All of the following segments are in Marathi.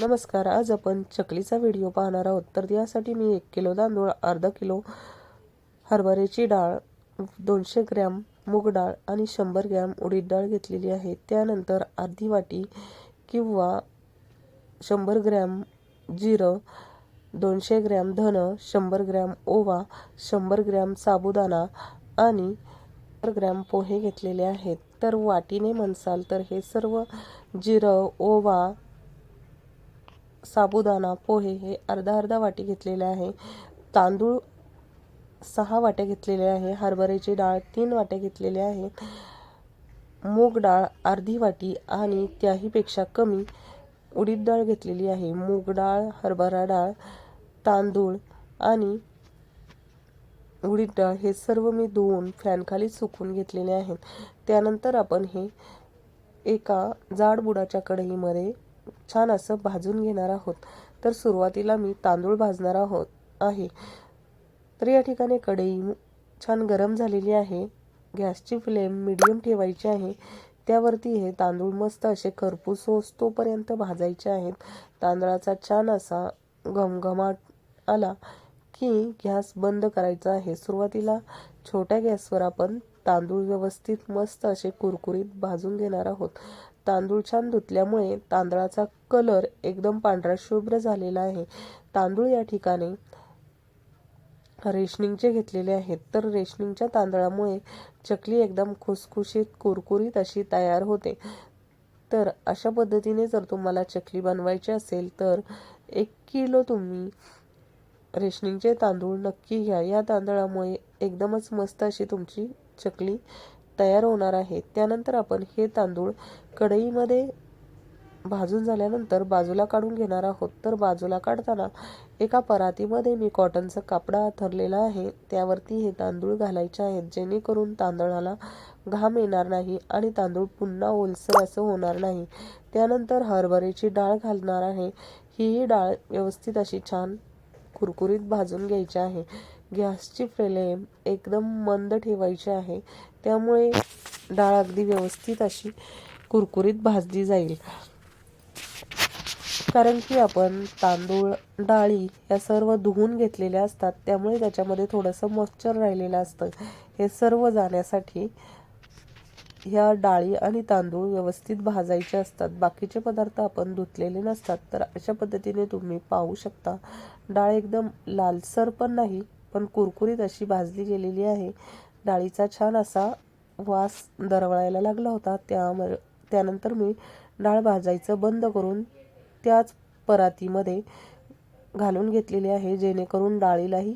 नमस्कार. आज आपण चकलीचा व्हिडिओ पाहणार आहोत. तर यासाठी मी 1 किलो तांदूळ, अर्धा किलो हरभऱ्याची डाळ, 200 ग्रॅम मूग डाळ आणि 100 ग्रॅम उडीद डाळ घेतलेली आहे. त्यानंतर अर्धी वाटी किंवा 100 ग्रॅम जिरं, 200 ग्रॅम धन, 100 ग्रॅम ओवा, 100 ग्रॅम साबुदाणा आणि 100 ग्रॅम पोहे घेतलेले आहेत. तर वाटीने म्हणसाल तर हे सर्व जिरं, ओवा, साबुदाणा, पोहे हे अर्धा अर्धा वाटी घेतलेले आहे. तांदूळ 6 वाट्या घेतलेले आहे. हरभऱ्याची डाळ 3 वाट्या घेतलेले आहे. मूग डाळ अर्धी वाटी आणि त्याहीपेक्षा कमी उडीद डाळ घेतलेली आहे. मूग डाळ, हरभरा डाळ, तांदूळ आणि उडीद डाळ हे सर्व मी धुवून फॅनखाली सुकवून घेतलेले आहेत. त्यानंतर आपण हे एका जाड बुडाच्या कढईमध्ये छान असं भाजून घेणार आहोत. तर सुरुवातीला मी तांदूळ भाजणार आहे. तर या ठिकाणी कढई छान गरम झालेली आहे. गॅसची फ्लेम मीडियम ठेवायची आहे. त्यावरती हे तांदूळ मस्त असे खरपूस होईस्तोपर्यंत भाजायचे आहेत. तांदळाचा छान असा घमघमाट आला की गॅस बंद करायचा आहे. सुरुवातीला छोट्या गॅसवर आपण तांदूळ व्यवस्थित मस्त असे कुरकुरीत भाजून घेणार आहोत. तांदूळ छान धुतल्यामुळे तांदळाचा कलर एकदम पांढरा शुभ्र झालेला आहे. तांदूळ या ठिकाणी रेशनिंगचे घेतलेले आहेत. तर रेशनिंगच्या तांदळामुळे चकली एकदम खुसखुशीत कुरकुरीत अशी तयार होते. तर अशा पद्धतीने जर तुम्हाला चकली बनवायची असेल तर 1 किलो तुम्ही रेशनिंगचे तांदूळ नक्की घ्या. या तांदळामुळे एकदमच मस्त अशी तुमची चकली तयार होणार आहे. त्यानंतर आपण हे तांदूळ कढईमध्ये भाजून झाल्यानंतर बाजूला काढून घेणार आहोत. तर बाजूला काढताना एका परातीमध्ये मी कॉटनचा कापडा थरलेला आहे. त्यावरती हे तांदूळ घालायचे आहेत, जेणेकरून तांदळाला घाम येणार नाही आणि तांदूळ पुन्हा ओलसर असं होणार नाही. त्यानंतर हरभऱ्याची डाळ घालणार आहे. ही डाळ व्यवस्थित अशी छान कुरकुरीत भाजून घ्यायची आहे. गॅसची फ्लेम एकदम मंद ठेवायची आहे. त्यामुळे डाळ अगदी व्यवस्थित अशी कुरकुरीत भाजली जाईल. कारण की आपण तांदूळ, डाळी या सर्व धुवून घेतलेल्या असतात, त्यामुळे त्याच्यामध्ये थोडंसं मॉइश्चर राहिलेलं असतं. हे सर्व जाण्यासाठी ह्या डाळी आणि तांदूळ व्यवस्थित भाजायचे असतात. बाकीचे पदार्थ आपण धुतलेले नसतात. तर अशा पद्धतीने तुम्ही पाहू शकता. डाळ एकदम लालसर पण नाही, पण कुरकुरीत अशी भाजली गेलेली आहे. डाळीचा छान असा वास दरवळायला लागला होता. त्यानंतर मी डाळ भाजायचं बंद करून त्याच परातीमध्ये घालून घेतलेली आहे, जेणेकरून डाळीलाही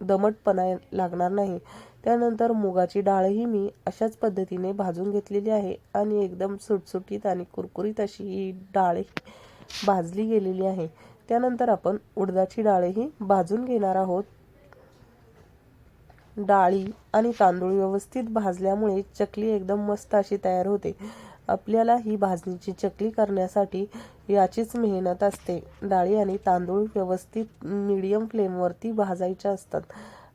दमटपणा लागणार नाही. त्यानंतर मुगाची डाळही मी अशाच पद्धतीने भाजून घेतलेली आहे आणि एकदम सुटसुटीत आणि कुरकुरीत अशी ही डाळ भाजली गेलेली आहे. त्यानंतर आपण उडदाची डाळही भाजून घेणार आहोत. डाळी आणि तांदूळ व्यवस्थित भाजल्यामुळे चकली एकदम मस्त अशी तयार होते. आपल्याला ही भाजणीची चकली करण्यासाठी याचीच मेहनत असते. डाळी आणि तांदूळ व्यवस्थित मीडियम फ्लेमवरती भाजायचे असतात.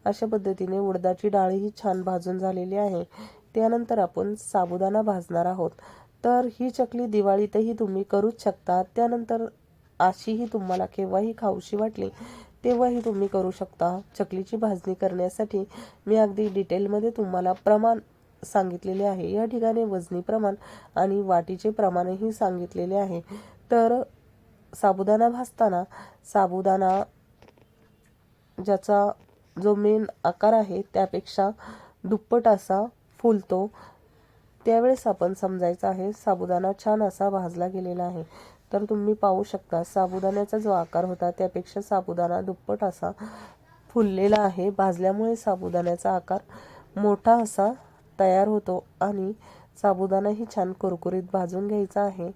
अशा पद्धतीने उडदाची डाळही छान भाजून झालेली आहे. त्यानंतर आपण साबुदाणा भाजणार आहोत. तर ही चकली दिवाळीतही तुम्ही करूच शकता. त्यानंतर अशीही तुम्हाला केव्हाही खाऊशी वाटली तेव्हाही तुम्ही करू शकता. चकलीची भाजणी करण्यासाठी मी अगदी डिटेलमध्ये तुम्हाला प्रमाण सांगितलेले आहे. या ठिकाणी वजनी प्रमाण आणि वाटीचे प्रमाणही सांगितलेले आहे. तर साबुदाणा भाजताना साबुदाणा ज्याचा जो मेन आकार आहे त्यापेक्षा दुप्पट असा फुलतो. त्यावेळेस आपण समजायचं आहे साबुदाणा छान असा भाजला गेलेला आहे. तर तुम्ही पाहू शकता साबुदाण्याचा जो आकार होता त्यापेक्षा साबुदाणा दुप्पट असा फुललेला आहे. भाजल्यामुळे साबुदाण्याचा आकार मोठा असा तयार होतो आणि साबुदाणाही छान कुरकुरीत भाजून घ्यायचा आहे.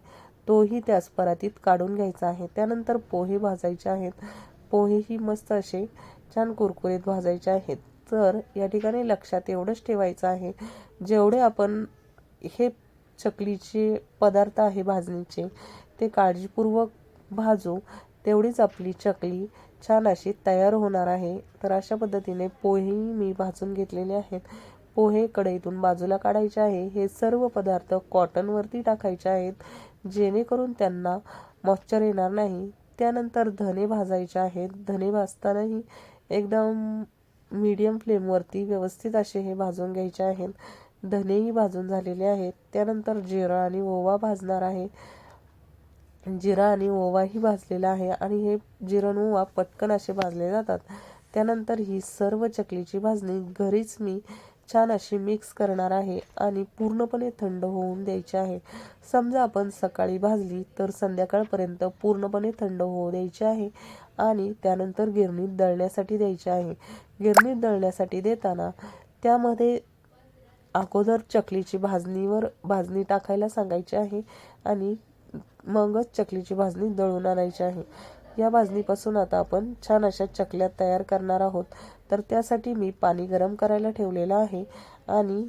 तोही त्याच परातीत काढून घ्यायचा आहे. त्यानंतर पोहे भाजायचे आहेत. पोहेही मस्त असे छान कुरकुरीत भाजायचे आहेत. तर या ठिकाणी लक्षात एवढंच ठेवायचं आहे, जेवढे आपण हे चकलीचे पदार्थ आहे भाजणीचे ते काळजीपूर्वक भाजू, तेवढीच आपली चकली छान अशी तयार होणार आहे. तर अशा पद्धतीने पोहेही मी भाजून घेतलेले आहेत. पोहे कढईतून बाजूला काढायचे आहे. हे सर्व पदार्थ कॉटनवरती टाकायचे आहेत, जेणेकरून त्यांना मॉइश्चर येणार नाही. त्यानंतर धने भाजायचे आहेत. धने भाजतानाही एकदम मीडियम फ्लेमवरती व्यवस्थित असे हे भाजून घ्यायचे आहेत. धनेही भाजून झालेले आहेत. त्यानंतर जिरा आणि ओवा भाजणार आहे. जिरा आणि ओवाही भाजलेला आहे आणि हे जिरा आणि ओवा पटकन असे भाजले जातात. त्यानंतर ही सर्व चकलीची भाजणी घरीच मी छान अशी मिक्स करणार आहे आणि पूर्णपणे थंड होऊन द्यायची आहे. समजा आपण सकाळी भाजली तर संध्याकाळपर्यंत पूर्णपणे थंड होऊ द्यायची आहे आणि त्यानंतर गिरणीत दळण्यासाठी द्यायची आहे. गिरणीत दळण्यासाठी देताना त्यामध्ये अगोदर चकलीची भाजणी टाकायला सांगायची आहे आणि मगच चकलीची भाजणी दळून आणायची आहे. या भाजणीपासून आता आपण छान अशा चकल्या तयार करणार आहोत. तर त्यासाठी मी पाणी गरम करायला ठेवलेलं आहे आणि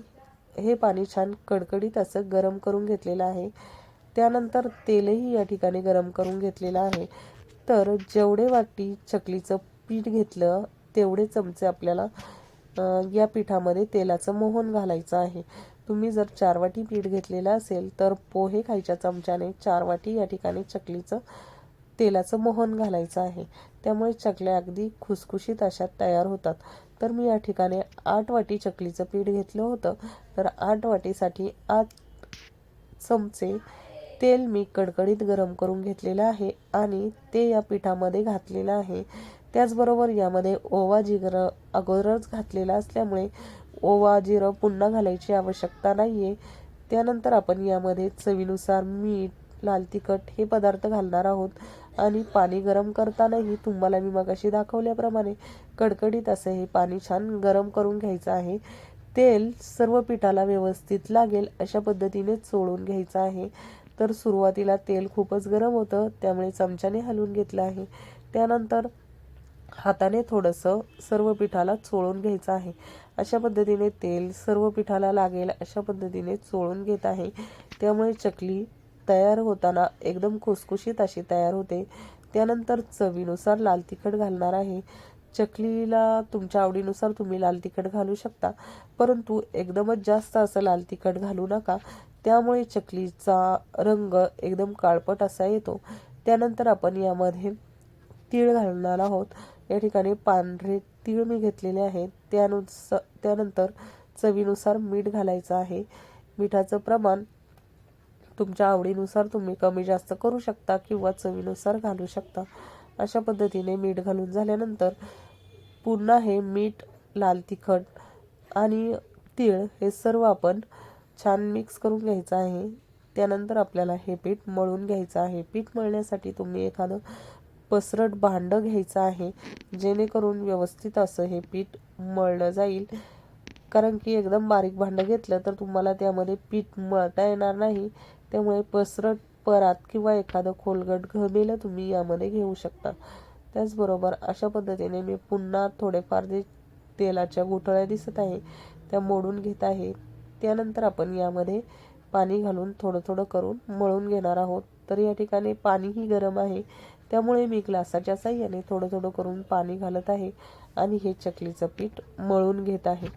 हे पाणी छान कडकडीत असं गरम करून घेतलेलं आहे. त्यानंतर तेलही या ठिकाणी गरम करून घेतलेलं आहे. तर जेवढे वाटी चकलीचं पीठ घेतलं तेवढे चमचे आपल्याला या पिठामध्ये तेलाचं मोहन घालायचं आहे. तुम्ही जर 4 वाटी पीठ घेतलेलं असेल तर पोहे खायच्या चमच्याने 4 वाटी या ठिकाणी चकलीचं तेलाचं मोहन घालायचं आहे. त्यामुळे चकल्या अगदी खुसखुशीत अशा तयार होतात. तर मी या ठिकाणी 8 वाटी चकलीचं पीठ घेतलं होतं. तर 8 वाटीसाठी 8 चमचे तेल मी कडकडीत गरम करून घेतलेलं आहे आणि ते या पिठामध्ये घातलेलं आहे. त्याचबरोबर यामध्ये ओवा जिरं अगोदरच घातलेला असल्यामुळे ओवा जिरं पुन्हा घालायची आवश्यकता नाही आहे. त्यानंतर आपण यामध्ये चवीनुसार मीठ, लाल तिखट हे पदार्थ घालणार आहोत आणि पाणी गरम करतानाही तुम्हाला मी मगाशी दाखवल्याप्रमाणे कडकडीत असं हे पाणी छान गरम करून घ्यायचं आहे. तेल सर्व पिठाला व्यवस्थित लागेल अशा पद्धतीने चोळून घ्यायचं आहे. तर सुरुवातीला तेल खूपच गरम होतं त्यामुळे चमच्याने हलवून घेतलं आहे. त्यानंतर हाताने थोडंसं सर्व पिठाला चोळून घ्यायचं आहे. अशा पद्धतीने तेल सर्व पिठाला लागेल अशा पद्धतीने चोळून घेत आहे. त्यामुळे चकली तयार होताना एकदम खुसखुशीत अशी तयार होते. त्यानंतर चवीनुसार लाल तिखट घालणार आहे. चकलीला तुमच्या आवडीनुसार तुम्ही लाल तिखट घालू शकता, परंतु एकदमच जास्त असं लाल तिखट घालू नका. त्यामुळे चकलीचा रंग एकदम काळपट असा येतो. त्यानंतर आपण यामध्ये तीळ घालणार आहोत. या ठिकाणी पांढरे तीळ मी घेतलेले आहेत. त्यानंतर चवीनुसार मीठ घालायचं आहे. मिठाचं प्रमाण तुमच्या आवडीनुसार तुम्ही कमी जास्त करू शकता किंवा चवीनुसार घालू शकता. अशा पद्धतीने मीठ घालून झाल्यानंतर पुन्हा हे मीठ, लाल तिखट आणि तीळ हे सर्व आपण छान मिक्स करून घ्यायचं आहे. त्यानंतर आपल्याला हे पीठ मळून घ्यायचं आहे. पीठ मळण्यासाठी तुम्ही एखादं पसरट भांडं घ्यायचं आहे जेणेकरून व्यवस्थित असं हे पीठ मळलं जाईल. कारण की एकदम बारीक भांडं घेतलं तर तुम्हाला त्यामध्ये पीठ मळता येणार नाही. त्यामुळे पसरट परात किंवा एखादं खोलगट घमेलं तुम्ही यामध्ये घेऊ शकता. त्याचबरोबर अशा पद्धतीने मी पुन्हा थोडेफार जे तेलाच्या गुठळ्या दिसत आहे त्या मोडून घेत आहे. त्यानंतर आपण यामध्ये पाणी घालून थोडं थोडं करून मळून घेणार आहोत. तर या ठिकाणी पाणीही गरम आहे त्यामुळे मी ग्लासाच्या साहाय्याने थोडं थोडं करून पाणी घालत आहे आणि हे चकलीचं पीठ मळून घेत आहे.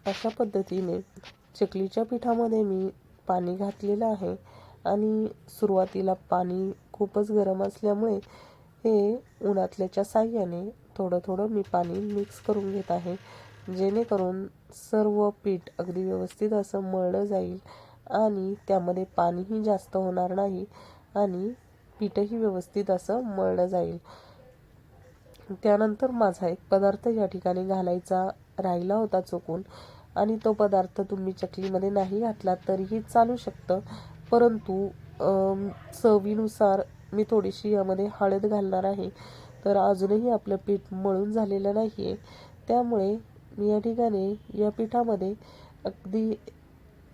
अशा पद्धतीने चकलीच्या पिठामध्ये मी पाणी घातलेलं आहे आणि सुरुवातीला पाणी खूपच गरम असल्यामुळे हे उन्हातल्याच्या साह्याने थोडं थोडं मी पाणी मिक्स करून घेत आहे, जेणेकरून सर्व पीठ अगदी व्यवस्थित असं मळलं जाईल आणि त्यामध्ये पाणीही जास्त होणार नाही आणि पीठही व्यवस्थित असं मळलं जाईल. त्यानंतर माझा एक पदार्थ या ठिकाणी घालायचा राहिला होता चुकून, आणि तो पदार्थ तुम्ही चकलीमध्ये नाही घातला तरीही चालू शकतं, परंतु चवीनुसार मी थोडीशी यामध्ये हळद घालणार आहे. तर अजूनही आपलं पीठ मळून झालेलं नाही आहे, त्यामुळे मी या ठिकाणी या पिठामध्ये अगदी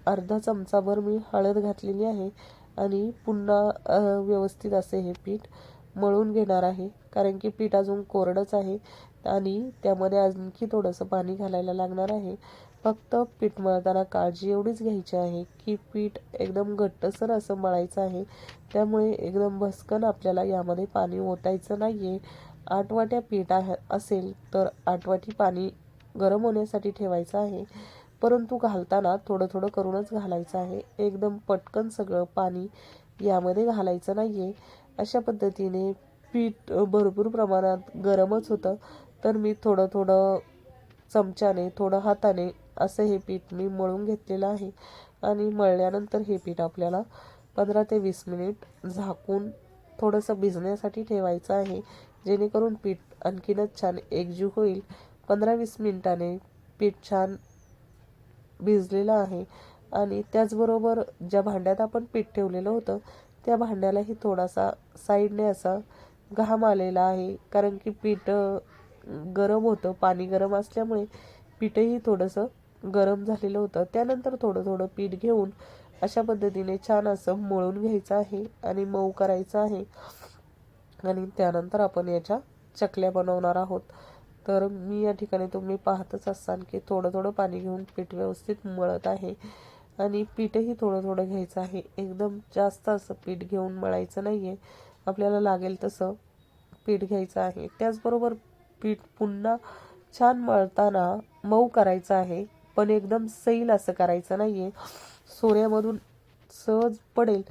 अर्धा चमचाभर मी हळद घातलेली आहे आणि पुन्हा व्यवस्थित असे हे पीठ मळून घेणार आहे, कारण की पीठ अजून कोरडंच आहे आणि त्यामध्ये आणखी थोडंसं पाणी घालायला लागणार आहे. फक्त पीठ मळताना काळजी एवढीच घ्यायची आहे की पीठ एकदम घट्टसर असं मळायचं आहे, त्यामुळे एकदम भस्कन आपल्याला यामध्ये पाणी ओतायचं नाही आहे. 8 वाट्या पीठ असेल तर 8 वाटी पाणी गरम होण्यासाठी ठेवायचं आहे, परंतु घालताना थोडं थोडं करूनच घालायचं आहे. एकदम पटकन सगळं पाणी यामध्ये घालायचं नाही आहे. अशा पद्धतीने पीठ भरपूर प्रमाणात गरमच होतं, तर मी थोडं थोडं चमच्याने थोडं हाताने असं हे पीठ मी मळून घेतलेलं आहे आणि मळल्यानंतर हे पीठ आपल्याला 15 ते 20 मिनिट झाकून थोडंसं भिजण्यासाठी ठेवायचं आहे, जेणेकरून पीठ आणखीनच छान एकजीव होईल. 15-20 मिनिटाने पीठ छान भिजलेलं आहे आणि त्याचबरोबर ज्या भांड्यात आपण पीठ ठेवलेलं होतं त्या भांड्यालाही थोडासा साईडने असा घाम आलेला आहे, कारण की पीठ गरम होतं, पाणी गरम असल्यामुळे पीठही थोडंसं गरम झालेलं होतं. त्यानंतर थोडं थोडं पीठ घेऊन अशा पद्धतीने छान असं मळून घ्यायचं आहे आणि मऊ करायचं आहे आणि त्यानंतर आपण याच्या चकल्या बनवणार आहोत. तर मी या ठिकाणी तुम्ही पाहतच असाल की थोडं थोडं पाणी घेऊन पीठ व्यवस्थित मळत आहे आणि पीठही थोडं थोडं घ्यायचं आहे. एकदम जास्त असं पीठ घेऊन मळायचं नाही आहे, आपल्याला लागेल तसं पीठ घ्यायचं आहे. त्याचबरोबर पीठ पुन्हा छान मळताना मऊ करायचं आहे, पण एकदम सैल असं करायचं नाही आहे. सोऱ्यामधून सहज पडेल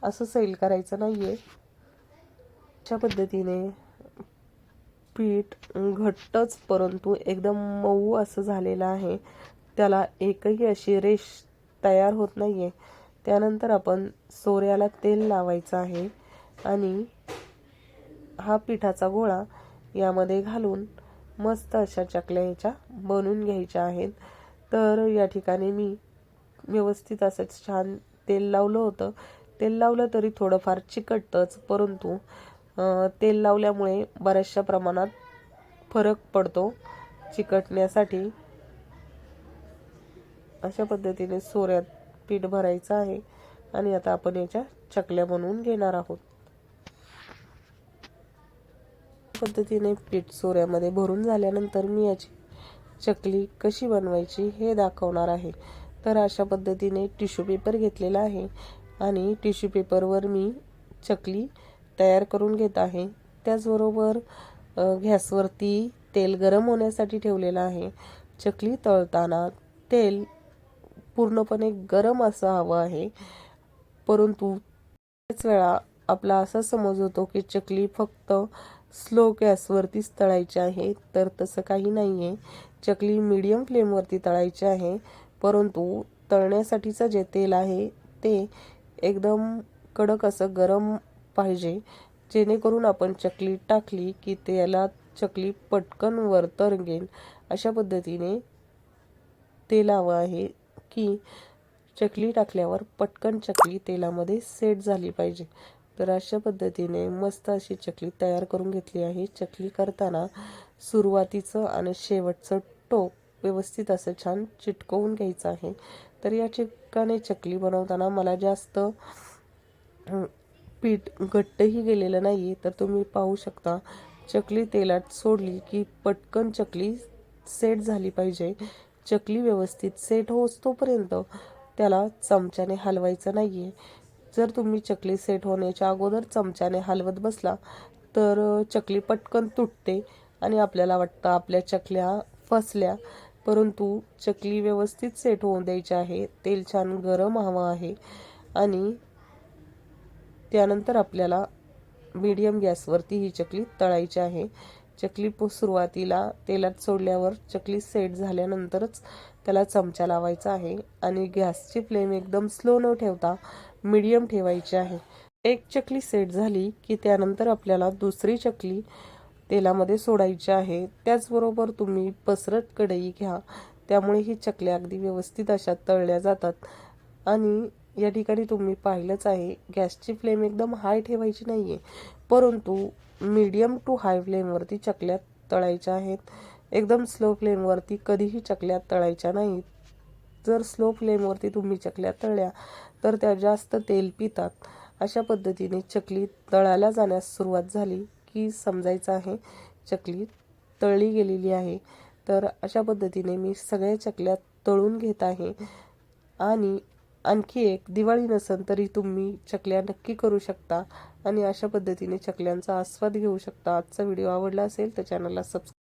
असं सैल करायचं नाही आहे. अशा पद्धतीने पीठ घट्टच परंतु एकदम मऊ असं झालेलं आहे, त्याला एकही अशी रेष तयार होत नाही आहे. त्यानंतर आपण सोऱ्याला तेल लावायचं आहे आणि हा पिठाचा गोळा यामध्ये घालून मस्त अशा चकल्या ह्याच्या बनवून घ्यायच्या आहेत. तर या ठिकाणी मी व्यवस्थित असं छान तेल लावलं होतं. तेल लावलं तरी थोडंफार चिकटतंच, परंतु तेल लावल्यामुळे बऱ्याचशा प्रमाणात फरक पडतो चिकटण्यासाठी. अशा पद्धतीने सोऱ्यात पीठ भरायचं आहे आणि आता आपण याच्या चकल्या बनवून घेणार आहोत. पद्धतीने पीठ सोऱ्यामध्ये भरून झाल्यानंतर मी याची चकली कशी बनवायची हे दाखवणार आहे. तर अशा पद्धतीने टिश्यू पेपर घेतलेला आहे आणि टिश्यू पेपरवर मी चकली तयार करून घेत आहे. त्याचबरोबर गॅसवरती तेल गरम होण्यासाठी ठेवलेलं आहे. चकली तळताना तेल पूर्णपणे गरम असं हवं आहे, परंतु बऱ्याच वेळा आपला असा समज होतो की चकली फक्त स्लो गॅसवरतीच तळायची आहे, तर तसं काही नाही आहे. चकली मीडियम फ्लेमवरती तळायची आहे, परंतु तळण्यासाठीचं जे तेल आहे ते एकदम कडक असं गरम पाहिजे, जेणेकरून आपण चकली टाकली की त्याला चकली पटकन वर तरंगेल. अशा पद्धतीने तेल हवं आहे की चकली टाकल्यावर पटकन चकली तेलामध्ये सेट झाली पाहिजे. तर अशा पद्धतीने मस्त अशी चकली तयार करून घेतली आहे. चकली करताना सुरुवातीचं आणि शेवटचं टोक व्यवस्थित असं छान चिटकवून घ्यायचं आहे. तर या ठिकाणी चकली बनवताना मला जास्त पीठ घट्टही गेलेलं नाही, तर तुम्ही पाहू शकता चकली तेलात सोडली की पटकन चकली सेट झाली पाहिजे. चकली व्यवस्थित सेट होईस्तोपर्यंत त्याला चमच्याने हलवायचं नाही आहे. जर तुम्ही चकली सेट होण्याच्या अगोदर चमच्याने हलवत बसला तर चकली पटकन तुटते आणि आपल्याला वाटतं आपल्या चकल्या फसल्या. परंतु चकली व्यवस्थित सेट होऊन द्यायची आहे. तेल छान गरम हवं आहे आणि त्यानंतर आपल्याला मीडियम गॅसवरती ही चकली तळायची आहे. चकली सुरुवातीला तेलात सोडल्यावर चकली सेट झाल्यानंतरच त्याला चमचा लावायचा आहे आणि गॅसची फ्लेम एकदम स्लो न ठेवता मीडियम ठेवायची आहे. एक चकली सेट झाली की त्यानंतर आपल्याला दुसरी चकली तेलामध्ये सोडायची आहे. त्याचबरोबर तुम्ही पसरट कढई घ्या, त्यामुळे ही चकल्या अगदी व्यवस्थित अशा तळल्या जातात. आणि या ठिकाणी तुम्ही पाहिलंच आहे, गॅसची फ्लेम एकदम हाय ठेवायची नाही आहे, परंतु मीडियम टू हाय फ्लेमवरती चकल्या तळायच्या आहेत. एकदम स्लो फ्लेमवरती कधीही चकल्या तळायच्या नाहीत. जर स्लो फ्लेमवरती तुम्ही चकल्या तळल्या तर त्या जास्त तेल पितात. अशा पद्धतीने चकली तळायला जाण्यास सुरुवात झाली की समजायचं आहे चकली तळली गेलेली आहे. तर अशा पद्धतीने मी सगळ्या चकल्या तळून घेत आहे. आणि आणखी एक, दिवाळी नसेल तरी तुम्ही चकल्या नक्की करू शकता आणि अशा पद्धतीने चकल्यांचा आस्वाद घेऊ शकता. आजचा व्हिडिओ आवडला असेल तर चॅनलला सबस्क्राईब